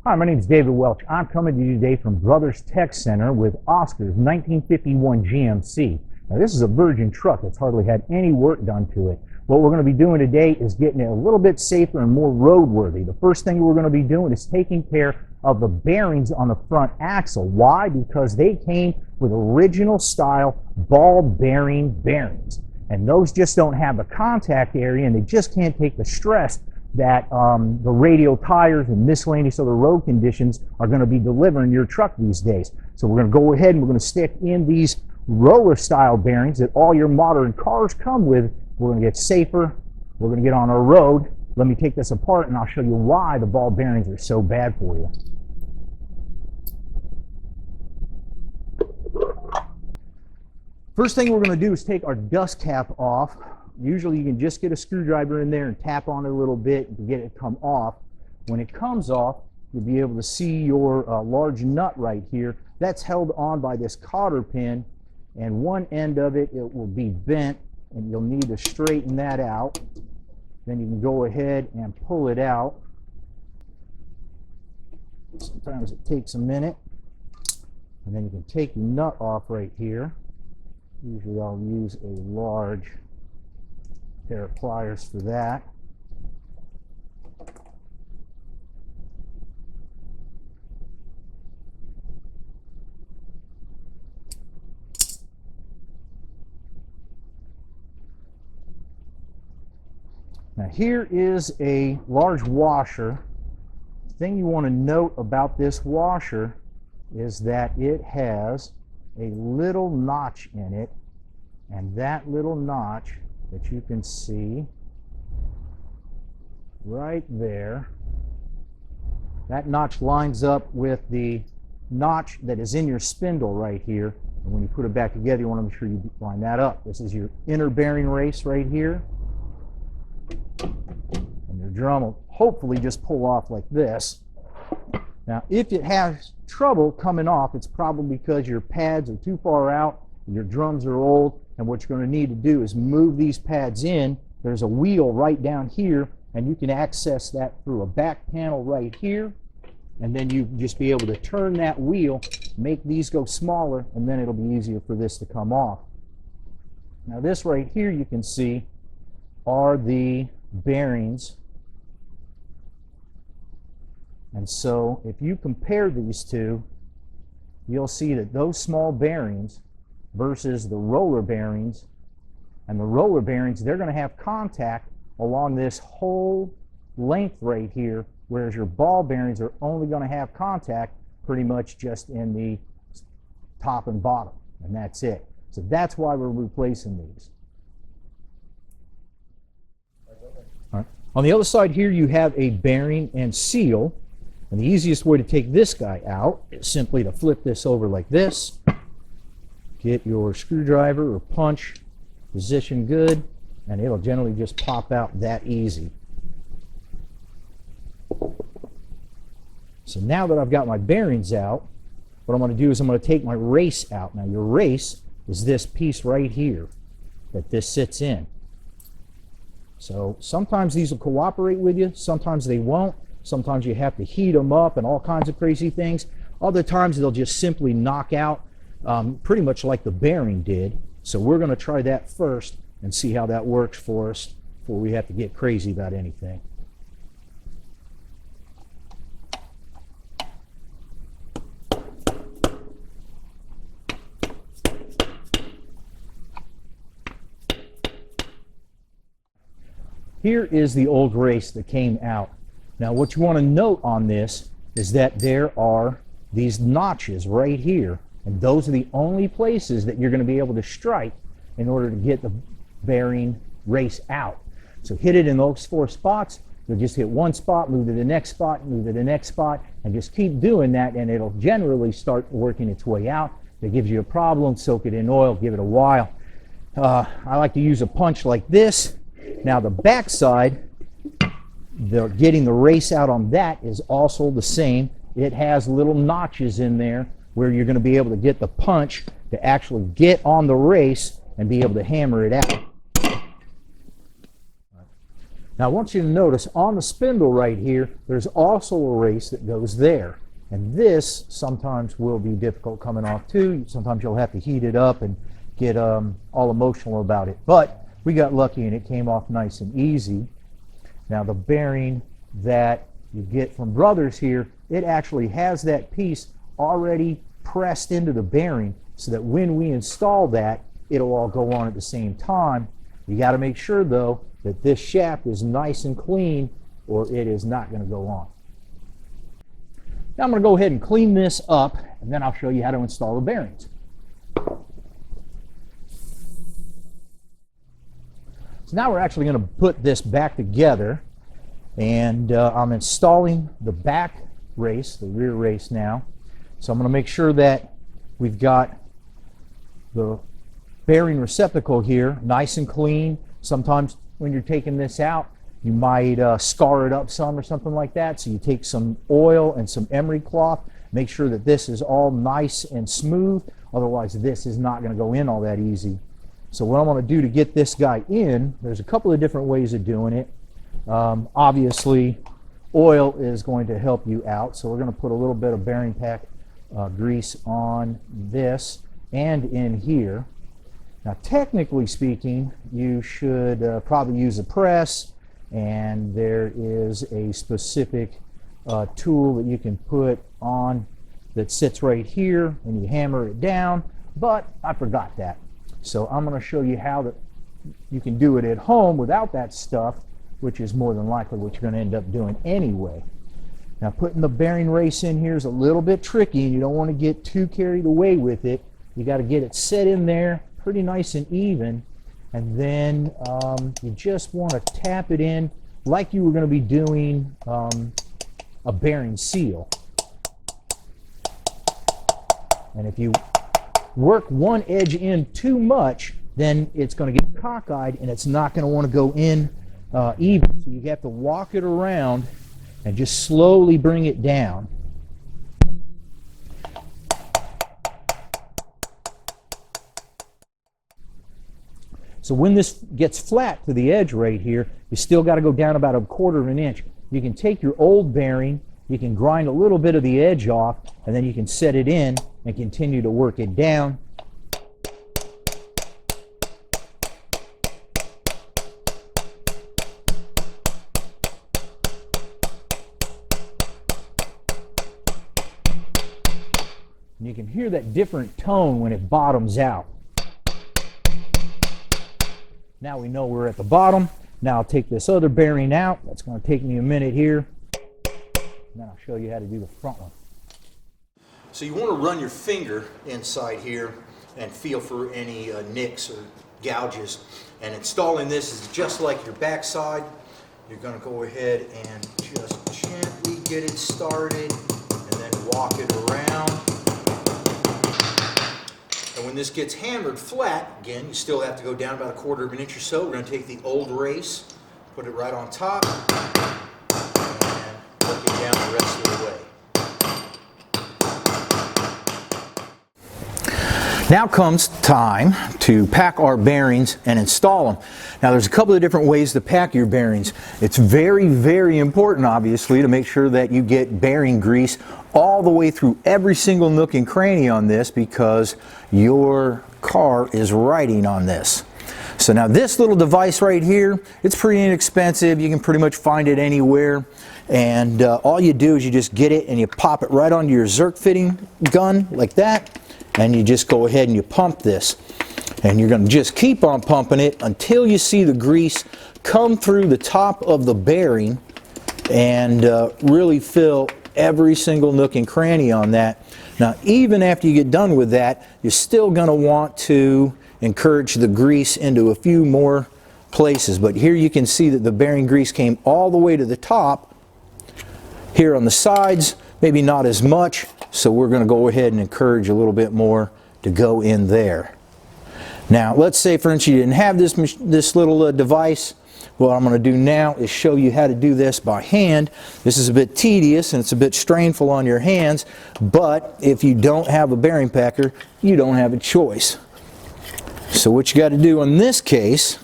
Hi, my name is David Welch. I'm coming to you today from Brothers Tech Center with Oscar's 1951 GMC. Now, this is a virgin truck that's hardly had any work done to it. What we're going to be doing today is getting it a little bit safer and more roadworthy. The first thing we're going to be doing is taking care of the bearings on the front axle. Why? Because they came with original style ball bearing bearings. And those just don't have the contact area, and they just can't take the stress that the radial tires and miscellaneous other road conditions are going to be delivering your truck these days. So we're going to go ahead and we're going to stick in these roller style bearings that all your modern cars come with. We're going to get safer. We're going to get on our road. Let me take this apart and I'll show you why the ball bearings are so bad for you. First thing we're going to do is take our dust cap off. Usually you can just get a screwdriver in there and tap on it a little bit to get it to come off. When it comes off, you'll be able to see your large nut right here. That's held on by this cotter pin, and one end of it will be bent, and you'll need to straighten that out. Then you can go ahead and pull it out. Sometimes it takes a minute. And then you can take your nut off right here. Usually I'll use a large pair of pliers for that. Now here is a large washer. The thing you want to note about this washer is that it has a little notch in it, and that little notch that you can see right there, that notch lines up with the notch that is in your spindle right here, and when you put it back together you want to make sure you line that up. This is your inner bearing race right here, and your drum will hopefully just pull off like this. Now if it has trouble coming off, it's probably because your pads are too far out, your drums are old, and what you're going to need to do is move these pads in. There's a wheel right down here, and you can access that through a back panel right here, and then you just be able to turn that wheel, make these go smaller, and then it'll be easier for this to come off. Now this right here you can see are the bearings. And so if you compare these two, you'll see that those small bearings versus the roller bearings, and the roller bearings, they're going to have contact along this whole length right here, whereas your ball bearings are only going to have contact pretty much just in the top and bottom, and that's it. So that's why we're replacing these. All right. On the other side here you have a bearing and seal. And the easiest way to take this guy out is simply to flip this over like this, get your screwdriver or punch position good, and it'll generally just pop out that easy. So now that I've got my bearings out, what I'm going to do is I'm going to take my race out. Now your race is this piece right here that this sits in. So sometimes these will cooperate with you, sometimes they won't. Sometimes you have to heat them up and all kinds of crazy things. Other times they'll just simply knock out pretty much like the bearing did. So we're going to try that first and see how that works for us before we have to get crazy about anything. Here is the old race that came out. Now what you want to note on this is that there are these notches right here, and those are the only places that you're going to be able to strike in order to get the bearing race out. So hit it in those 4 spots. You'll just hit one spot, move to the next spot, move to the next spot, and just keep doing that, and it'll generally start working its way out. If it gives you a problem, soak it in oil, give it a while. I like to use a punch like this. Now the back side, getting the race out on that is also the same. It has little notches in there where you're going to be able to get the punch to actually get on the race and be able to hammer it out. Now I want you to notice on the spindle right here, there's also a race that goes there. And this sometimes will be difficult coming off too. Sometimes you'll have to heat it up and get all emotional about it. But we got lucky and it came off nice and easy. Now the bearing that you get from Brothers here, it actually has that piece already pressed into the bearing so that when we install that, it'll all go on at the same time. You got to make sure though that this shaft is nice and clean or it is not going to go on. Now I'm going to go ahead and clean this up and then I'll show you how to install the bearings. So now we're actually going to put this back together, and I'm installing the back race, the rear race now. So I'm going to make sure that we've got the bearing receptacle here nice and clean. Sometimes when you're taking this out, you might scar it up some or something like that. So you take some oil and some emery cloth, make sure that this is all nice and smooth. Otherwise this is not going to go in all that easy. So what I want to do to get this guy in, there's a couple of different ways of doing it. Obviously oil is going to help you out. So we're going to put a little bit of bearing pack grease on this and in here. Now technically speaking, you should probably use a press, and there is a specific tool that you can put on that sits right here and you hammer it down, but I forgot that. So I'm going to show you how that you can do it at home without that stuff, which is more than likely what you're going to end up doing anyway. Now putting the bearing race in here is a little bit tricky, and you don't want to get too carried away with it. You got to get it set in there pretty nice and even, and then you just want to tap it in like you were going to be doing a bearing seal. And if you work one edge in too much, then it's going to get cockeyed and it's not going to want to go in even. So you have to walk it around and just slowly bring it down. So when this gets flat to the edge right here, you still got to go down about 1/4 of an inch. You can take your old bearing, you can grind a little bit of the edge off, and then you can set it in and continue to work it down. And you can hear that different tone when it bottoms out. Now we know we're at the bottom. Now I'll take this other bearing out. That's going to take me a minute here. And then I'll show you how to do the front one. So you want to run your finger inside here and feel for any nicks or gouges. And installing this is just like your backside. You're going to go ahead and just gently get it started and then walk it around. And when this gets hammered flat, again, you still have to go down about 1/4 of an inch or so. We're going to take the old race, put it right on top, and work it down the rest of the way. Now comes time to pack our bearings and install them. Now there's a couple of different ways to pack your bearings. It's very, very important, obviously, to make sure that you get bearing grease all the way through every single nook and cranny on this, because your car is riding on this. So now this little device right here, it's pretty inexpensive. You can pretty much find it anywhere. And all you do is you just get it and you pop it right onto your Zerk fitting gun like that. And you just go ahead and you pump this. And you're going to just keep on pumping it until you see the grease come through the top of the bearing and really fill every single nook and cranny on that. Now even after you get done with that, you're still going to want to encourage the grease into a few more places. But here you can see that the bearing grease came all the way to the top. Here on the sides, maybe not as much, so we're going to go ahead and encourage a little bit more to go in there. Now let's say, for instance, you didn't have this little device. What I'm going to do now is show you how to do this by hand. This is a bit tedious and it's a bit strainful on your hands, but if you don't have a bearing packer, you don't have a choice. So what you got to do in this case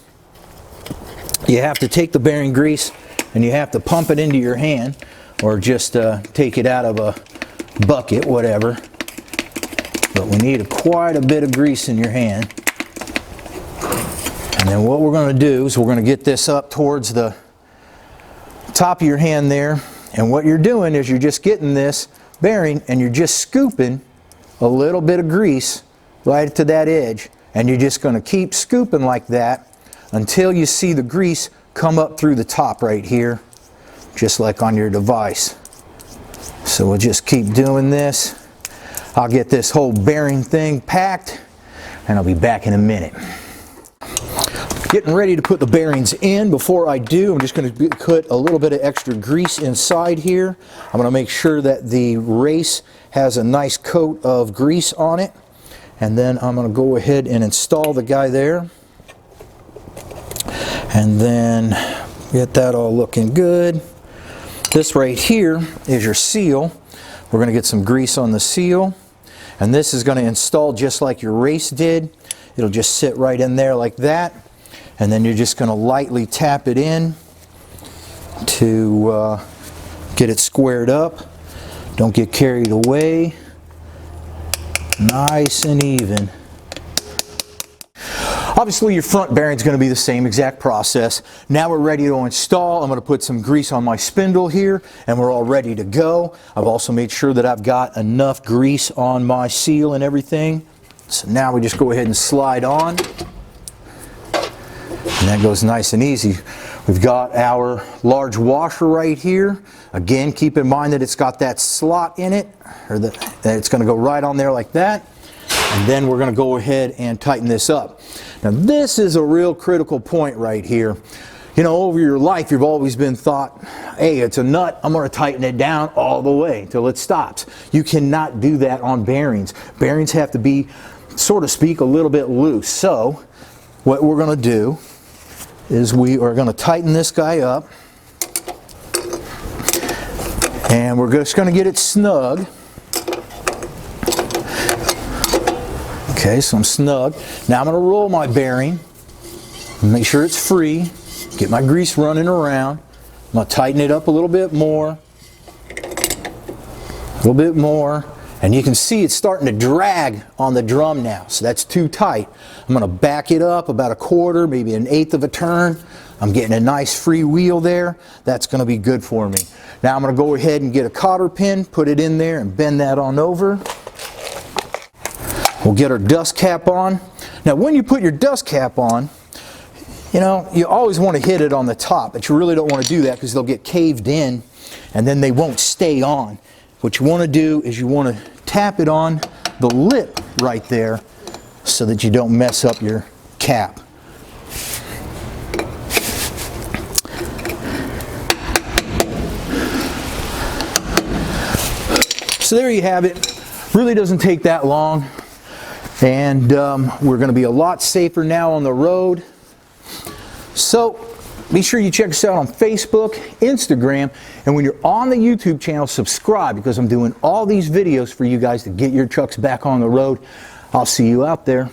you have to take the bearing grease and you have to pump it into your hand, or just take it out of a bucket, whatever. But we need quite a bit of grease in your hand. And then what we're going to do is we're going to get this up towards the top of your hand there. And what you're doing is you're just getting this bearing and you're just scooping a little bit of grease right to that edge. And you're just going to keep scooping like that until you see the grease come up through the top right here, just like on your device. So we'll just keep doing this. I'll get this whole bearing thing packed and I'll be back in a minute. Getting ready to put the bearings in. Before I do, I'm just going to put a little bit of extra grease inside here. I'm going to make sure that the race has a nice coat of grease on it. And then I'm going to go ahead and install the guy there. And then get that all looking good. This right here is your seal. We're going to get some grease on the seal. And this is going to install just like your race did. It'll just sit right in there like that. And then you're just going to lightly tap it in to get it squared up. Don't get carried away. Nice and even. Obviously your front bearing is going to be the same exact process. Now we're ready to install. I'm going to put some grease on my spindle here and we're all ready to go. I've also made sure that I've got enough grease on my seal and everything. So now we just go ahead and slide on. And that goes nice and easy. We've got our large washer right here. Again, keep in mind that it's got that slot in it, or that it's going to go right on there like that. And then we're going to go ahead and tighten this up. Now this is a real critical point right here. You know, over your life you've always been thought, hey, it's a nut, I'm going to tighten it down all the way till it stops. You cannot do that on bearings. Bearings have to be, so to speak, a little bit loose. So what we're going to do is we are going to tighten this guy up, and we're just going to get it snug. Okay, so I'm snug. Now I'm going to roll my bearing, make sure it's free, get my grease running around. I'm going to tighten it up a little bit more, and you can see it's starting to drag on the drum now, so that's too tight. I'm going to back it up about a quarter, maybe an eighth of a turn. I'm getting a nice free wheel there. That's going to be good for me. Now I'm going to go ahead and get a cotter pin, put it in there and bend that on over. We'll get our dust cap on. Now when you put your dust cap on, you know, you always want to hit it on the top, but you really don't want to do that because they'll get caved in and then they won't stay on. What you want to do is you want to tap it on the lip right there so that you don't mess up your cap. So there you have it. Really doesn't take that long, and we're going to be a lot safer now on the road. So be sure you check us out on Facebook, Instagram, and when you're on the YouTube channel, subscribe, because I'm doing all these videos for you guys to get your trucks back on the road. I'll see you out there.